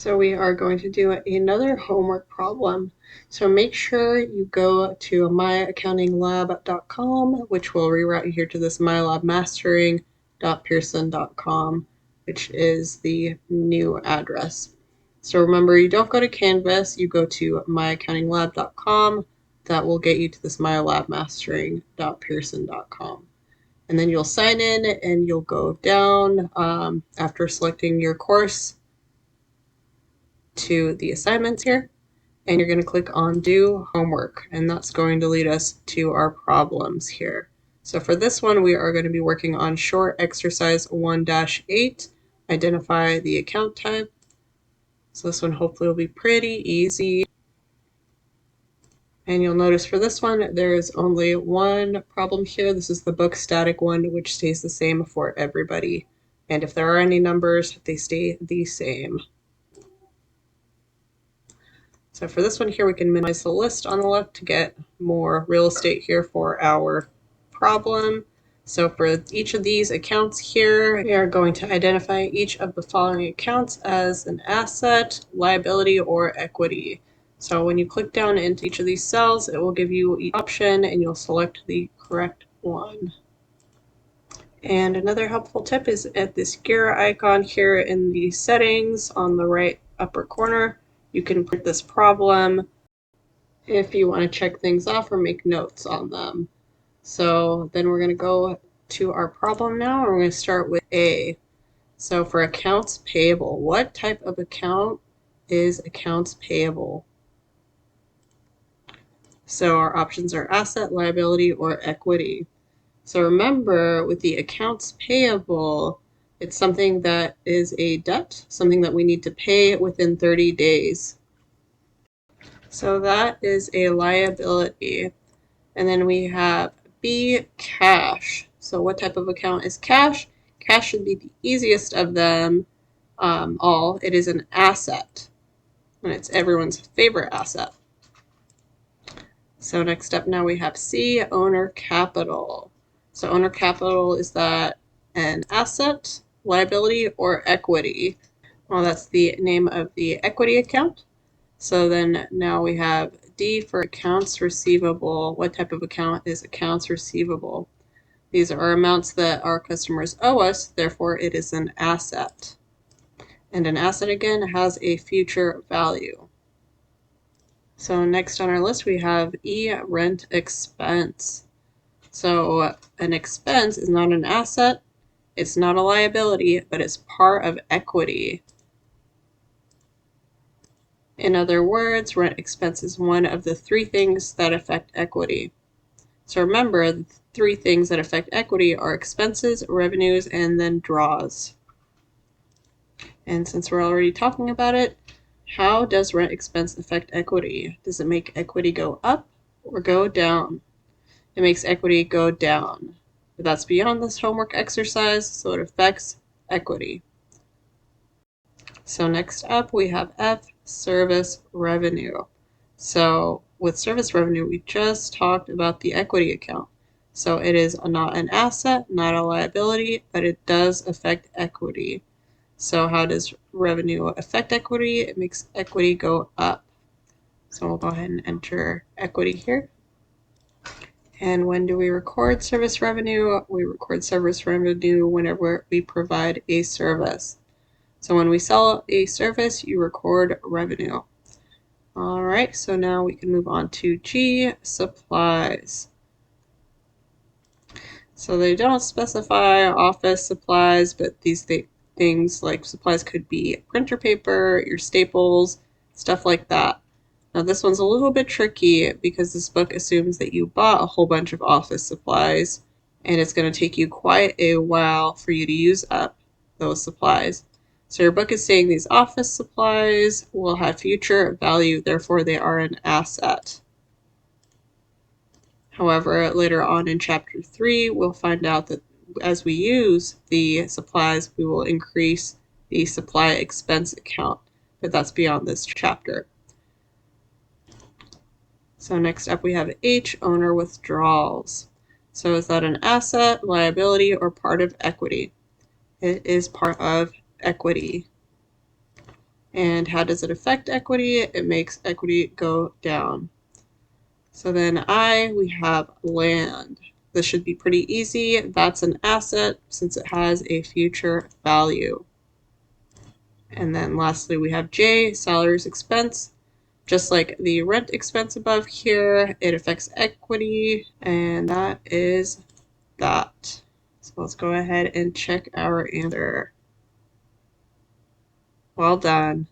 So we are going to do another homework problem. So make sure you go to myaccountinglab.com, which will reroute you here to this mylabmastering.pearson.com, which is the new address. So remember, you don't go to Canvas, you go to myaccountinglab.com. That will get you to this mylabmastering.pearson.com. And then you'll sign in and you'll go down after selecting your course to the assignments here, and you're going to click on do homework, and that's going to lead us to our problems here. So for this one, we are going to be working on short exercise 1-8, identify the account type. So this one hopefully will be pretty easy. And you'll notice for this one, there is only one problem here. This is the book static one, which stays the same for everybody. And if there are any numbers, they stay the same. So for this one here, we can minimize the list on the left to get more real estate here for our problem. So for each of these accounts here, we are going to identify each of the following accounts as an asset, liability, or equity. So when you click down into each of these cells, it will give you each option and you'll select the correct one. And another helpful tip is at this gear icon here in the settings on the right upper corner, you can print this problem if you want to check things off or make notes on them. So then we're going to go to our problem now, and we're going to start with A. So for accounts payable, what type of account is accounts payable? So our options are asset, liability, or equity. So remember, with the accounts payable, it's something that is a debt, something that we need to pay within 30 days. So that is a liability. And then we have B, cash. So what type of account is cash? Cash should be the easiest of them all. It is an asset, and it's everyone's favorite asset. So next up now we have C, owner capital. So owner capital, is that an asset, liability, or equity? Well, that's the name of the equity account. So then now we have D for accounts receivable. What type of account is accounts receivable? These are amounts that our customers owe us, therefore it is an asset. And an asset, again, has a future value. So next on our list we have E, rent expense. So an expense is not an asset, it's not a liability, but it's part of equity. In other words, rent expense is one of the three things that affect equity. So remember, the three things that affect equity are expenses, revenues, and then draws. And since we're already talking about it, how does rent expense affect equity? Does it make equity go up or go down? It makes equity go down. But that's beyond this homework exercise, so it affects equity. So next up we have F, service revenue. So with service revenue, we just talked about the equity account. So it is not an asset, not a liability, but it does affect equity. So how does revenue affect equity? It makes equity go up. So we'll go ahead and enter equity here. And when do we record service revenue? We record service revenue whenever we provide a service. So when we sell a service, you record revenue. All right, so now we can move on to G, supplies. So they don't specify office supplies, but these things like supplies could be printer paper, your staples, stuff like that. Now this one's a little bit tricky because this book assumes that you bought a whole bunch of office supplies, and it's going to take you quite a while for you to use up those supplies. So your book is saying these office supplies will have future value, therefore they are an asset. However, later on in chapter 3, we'll find out that as we use the supplies, we will increase the supply expense account, but that's beyond this chapter. So next up we have H, owner withdrawals. So is that an asset, liability, or part of equity? It is part of equity. And how does it affect equity? It makes equity go down. So then we have land. This should be pretty easy. That's an asset since it has a future value. And then lastly, we have J, salaries expense. Just like the rent expense above here, it affects equity, and that is that. So let's go ahead and check our answer. Well done.